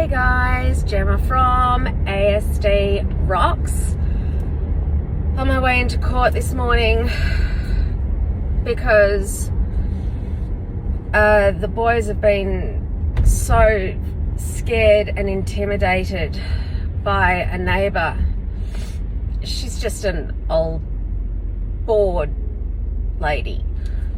Hey guys, Gemma from ASD Rocks. On my way into court this morning because the boys have been so scared and intimidated by a neighbour. She's just an old, bored lady.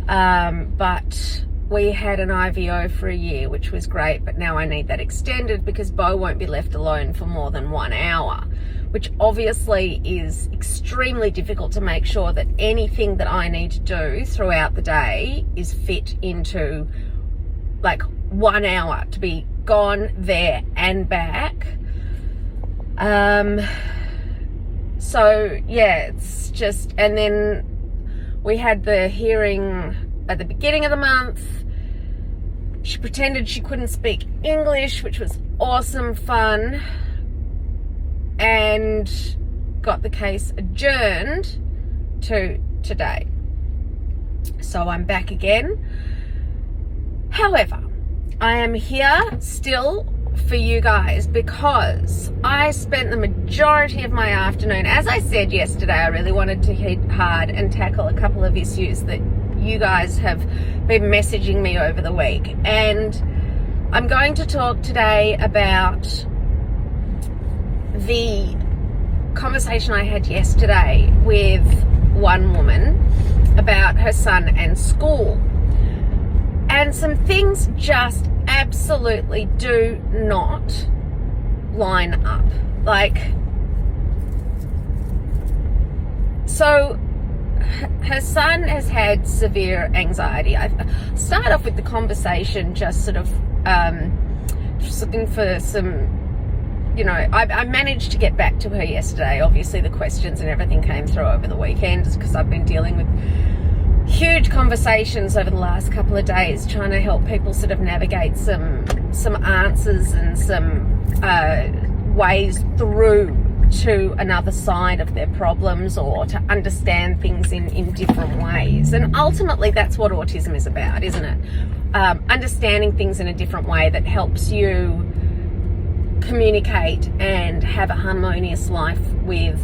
But we had an IVO for a year, which was great, but now I need that extended because Bo won't be left alone for more than 1 hour, which obviously is extremely difficult to make sure that anything that I need to do throughout the day is fit into like 1 hour to be gone there and back. So yeah, it's just, and then we had the hearing at the beginning of the month. She pretended she couldn't speak English, which was awesome fun, and got the case adjourned to today. So I'm back again. However, I am here still for you guys because I spent the majority of my afternoon, as I said yesterday, I really wanted to hit hard and tackle a couple of issues that you guys have been messaging me over the week, and I'm going to talk today about the conversation I had yesterday with one woman about her son and school, and some things just absolutely do not line up. Like, so her son has had severe anxiety. I start off with the conversation just sort of just looking for some, I managed to get back to her yesterday. Obviously the questions and everything came through over the weekend because I've been dealing with huge conversations over the last couple of days, trying to help people sort of navigate some answers and some ways through to another side of their problems, or to understand things in different ways. And ultimately that's what autism is about, isn't it? Understanding things in a different way that helps you communicate and have a harmonious life with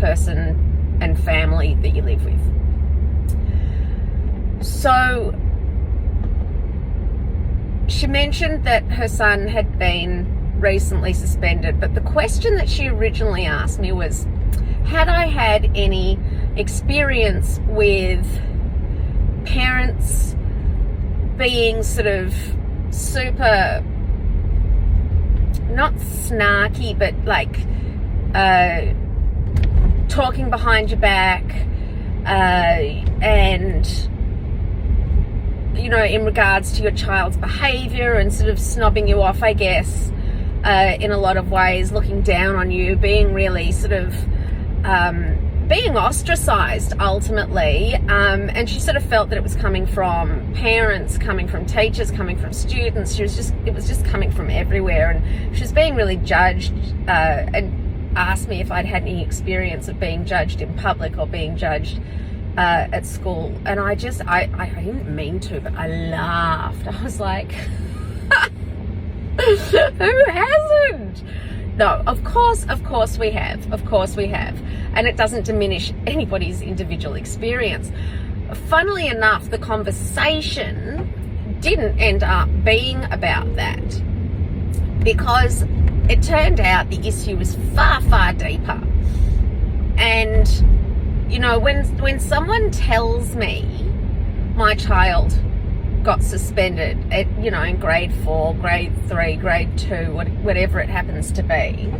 person and family that you live with. So she mentioned that her son had been recently suspended, but the question that she originally asked me was, had I had any experience with parents being sort of super, not snarky, but like talking behind your back, and in regards to your child's behaviour and sort of snobbing you off, I guess, in a lot of ways, looking down on you, being really sort of being ostracised ultimately. And she sort of felt that it was coming from parents, coming from teachers, coming from students. It was just coming from everywhere, and she was being really judged, and asked me if I'd had any experience of being judged in public or being judged at school. And I didn't mean to, but I laughed. I was like, who hasn't? No, of course we have. Of course we have. And it doesn't diminish anybody's individual experience. Funnily enough, the conversation didn't end up being about that, because it turned out the issue was far, far deeper. And when someone tells me my child got suspended at, in grade 4, grade 3, grade 2, whatever it happens to be,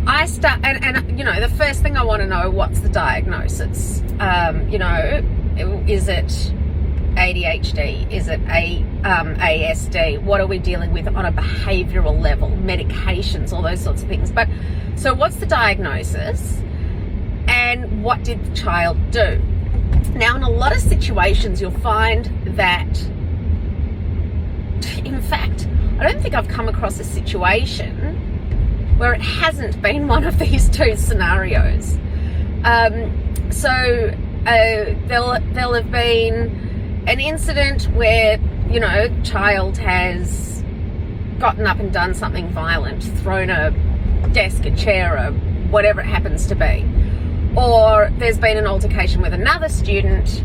I start, and the first thing I want to know, what's the diagnosis? Is it ADHD? Is it ASD? What are we dealing with on a behavioural level? Medications, all those sorts of things. But so what's the diagnosis? And what did the child do? Now, in a lot of situations, you'll find that, in fact, I don't think I've come across a situation where it hasn't been one of these two scenarios. So there'll have been an incident where, child has gotten up and done something violent, thrown a desk, a chair, or whatever it happens to be. Or there's been an altercation with another student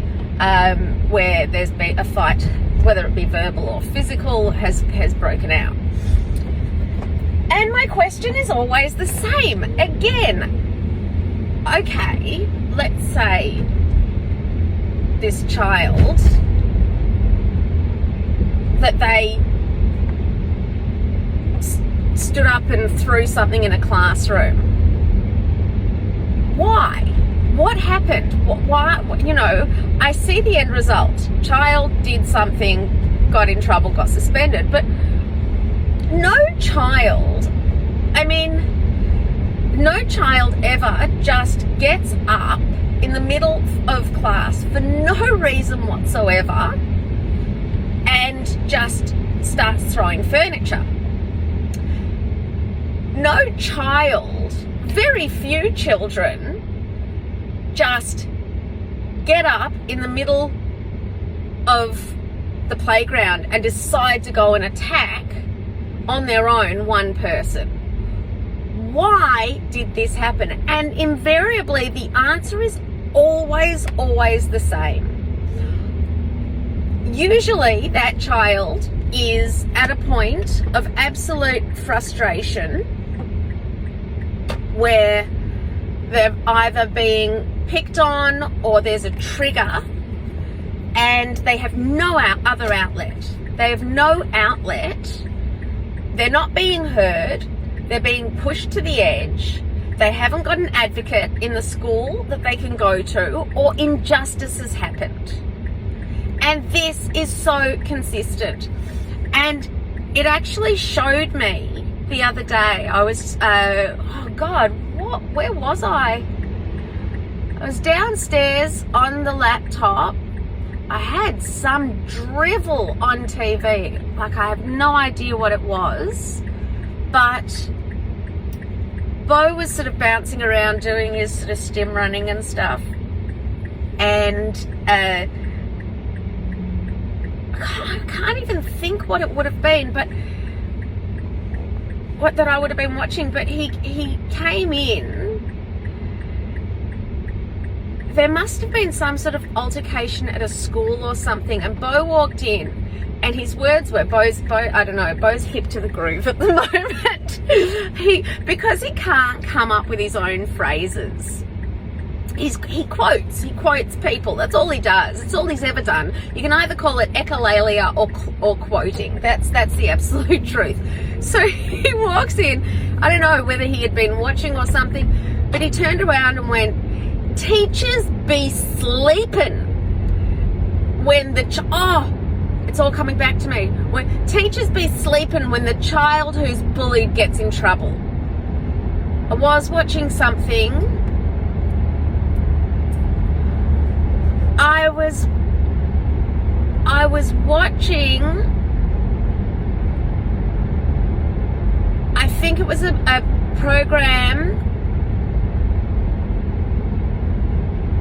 where there's been a fight, whether it be verbal or physical, has broken out. And my question is always the same. Again, okay, let's say this child, that they stood up and threw something in a classroom. Why? What happened? Why? You know, I see the end result. Child did something, got in trouble, got suspended, but no child ever just gets up in the middle of class for no reason whatsoever and just starts throwing furniture. No child, very few children, just get up in the middle of the playground and decide to go and attack on their own one person. Why did this happen? And invariably the answer is always the same. Usually that child is at a point of absolute frustration where they're either being picked on or there's a trigger and they have no other outlet. They have no outlet. They're not being heard. They're being pushed to the edge. They haven't got an advocate in the school that they can go to, or injustice has happened. And this is so consistent. And it actually showed me the other day. I was, where was I? I was downstairs on the laptop. I had some drivel on TV. Like, I have no idea what it was. But Bo was sort of bouncing around doing his sort of stim running and stuff. And I can't even think what it would have been, but what that I would have been watching. But he came in. There must have been some sort of altercation at a school or something, and Bo walked in, and his words were, Bo's hip to the groove at the moment. Because he can't come up with his own phrases. He quotes people. That's all he does. It's all he's ever done. You can either call it echolalia or quoting. That's the absolute truth. So he walks in, I don't know whether he had been watching or something, but he turned around and went, "Teachers be sleeping when it's all coming back to me. When teachers be sleeping when the child who's bullied gets in trouble." I was watching something. I was watching, I think it was a program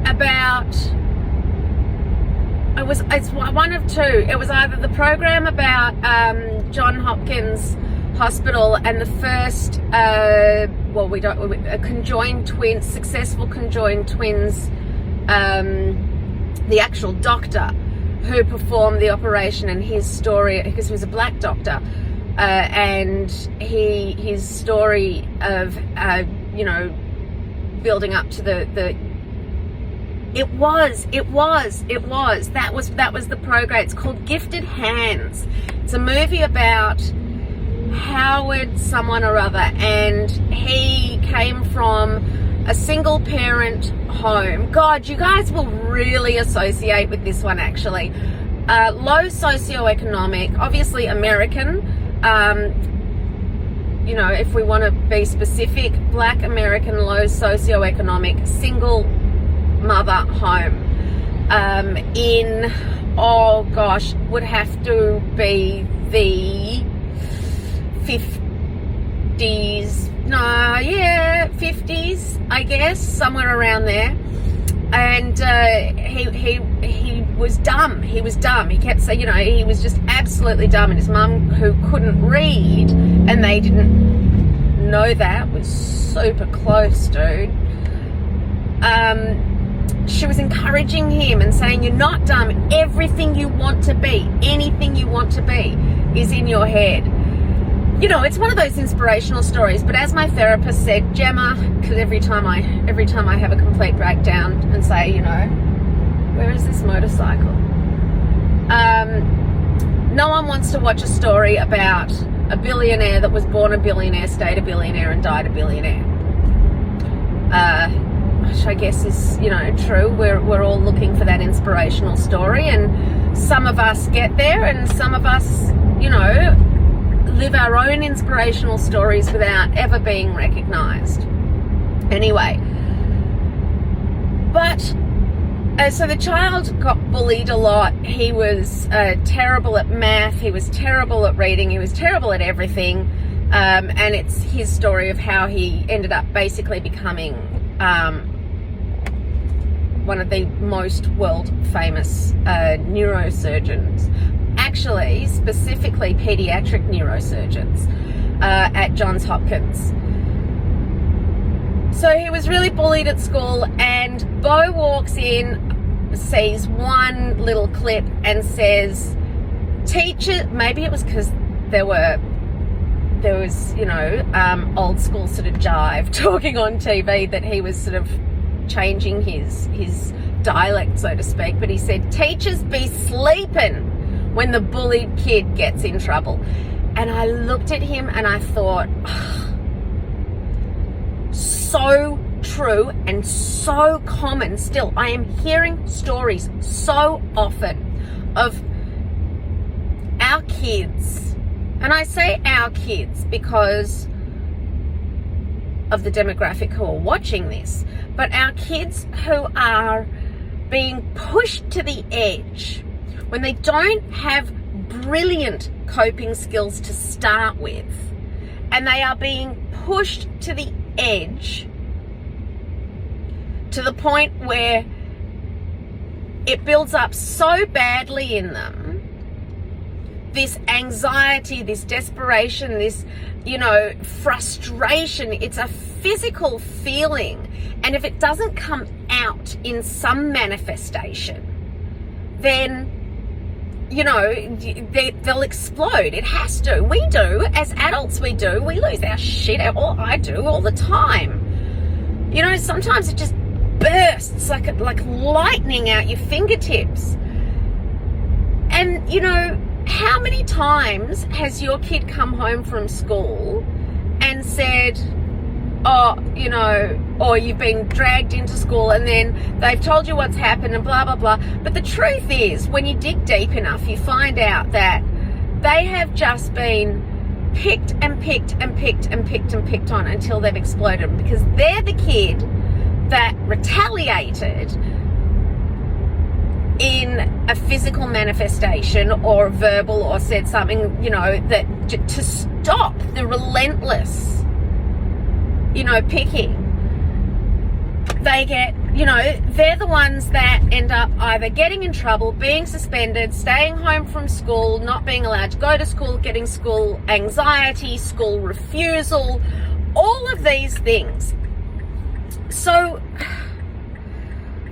about, it's one of two. It was either the program about John Hopkins Hospital and the first successful conjoined twins, the actual doctor who performed the operation, and his story, because he was a black doctor, and his story of building up to the It was. That was the program. It's called Gifted Hands. It's a movie about Howard someone or other, and he came from a single parent home. God, you guys will really associate with this one actually. Low socioeconomic, obviously American, if we want to be specific, black American, low socioeconomic, single mother home, would have to be the 50s, I guess, somewhere around there. And he was dumb. He was dumb. He kept saying, he was just absolutely dumb. And his mum, who couldn't read, and they didn't know that, was super close, dude. She was encouraging him and saying, you're not dumb. Everything you want to be, anything you want to be, is in your head. It's one of those inspirational stories. But as my therapist said, Gemma, because every time I have a complete breakdown and say, where is this motorcycle? No one wants to watch a story about a billionaire that was born a billionaire, stayed a billionaire, and died a billionaire. Which I guess is, true. We're all looking for that inspirational story, and some of us get there, and some of us, live our own inspirational stories without ever being recognized. Anyway, but so the child got bullied a lot. He was terrible at math. He was terrible at reading. He was terrible at everything. And it's his story of how he ended up basically becoming one of the most world famous neurosurgeons. Actually, specifically pediatric neurosurgeons at Johns Hopkins. So he was really bullied at school, and Bo walks in, sees one little clip and says, teacher, maybe it was because there was, old school sort of jive talking on TV, that he was sort of changing his dialect, so to speak. But he said, teachers be sleeping when the bullied kid gets in trouble. And I looked at him and I thought, so true and so common still. I am hearing stories so often of our kids, and I say our kids because of the demographic who are watching this, but our kids who are being pushed to the edge when they don't have brilliant coping skills to start with, and they are being pushed to the edge to the point where it builds up so badly in them, this anxiety, this desperation, this, frustration. It's a physical feeling, and if it doesn't come out in some manifestation, then they'll explode. It has to. We do. As adults, we do. We lose our shit. Or I do all the time. Sometimes it just bursts like lightning out your fingertips. And, how many times has your kid come home from school and said, or you've been dragged into school and then they've told you what's happened and blah, blah, blah. But the truth is, when you dig deep enough, you find out that they have just been picked and picked and picked and picked and picked on until they've exploded, because they're the kid that retaliated in a physical manifestation or verbal, or said something, that to stop the relentless picking. They get, they're the ones that end up either getting in trouble, being suspended, staying home from school, not being allowed to go to school, getting school anxiety, school refusal, all of these things. So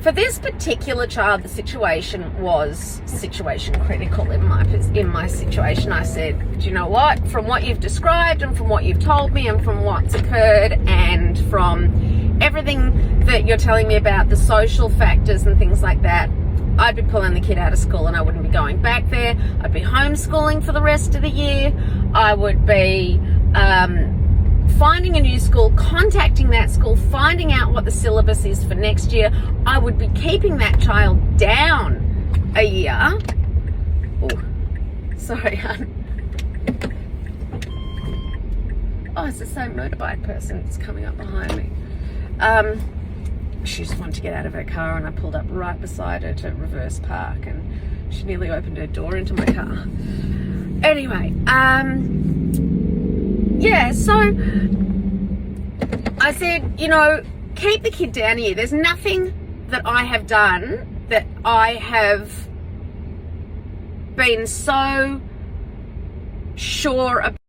for this particular child, the situation was situation critical in my situation. I said, do you know what? From what you've described and from what you've told me and from what's occurred and from everything that you're telling me about the social factors and things like that, I'd be pulling the kid out of school and I wouldn't be going back there. I'd be homeschooling for the rest of the year. I would be finding a new school, contacting that school, finding out what the syllabus is for next year. I would be keeping that child down a year. Oh, sorry, hon. Oh, it's the same motorbike person that's coming up behind me. She just wanted to get out of her car and I pulled up right beside her to reverse park, and she nearly opened her door into my car. Anyway, yeah, so I said, keep the kid down here. There's nothing that I have done that I have been so sure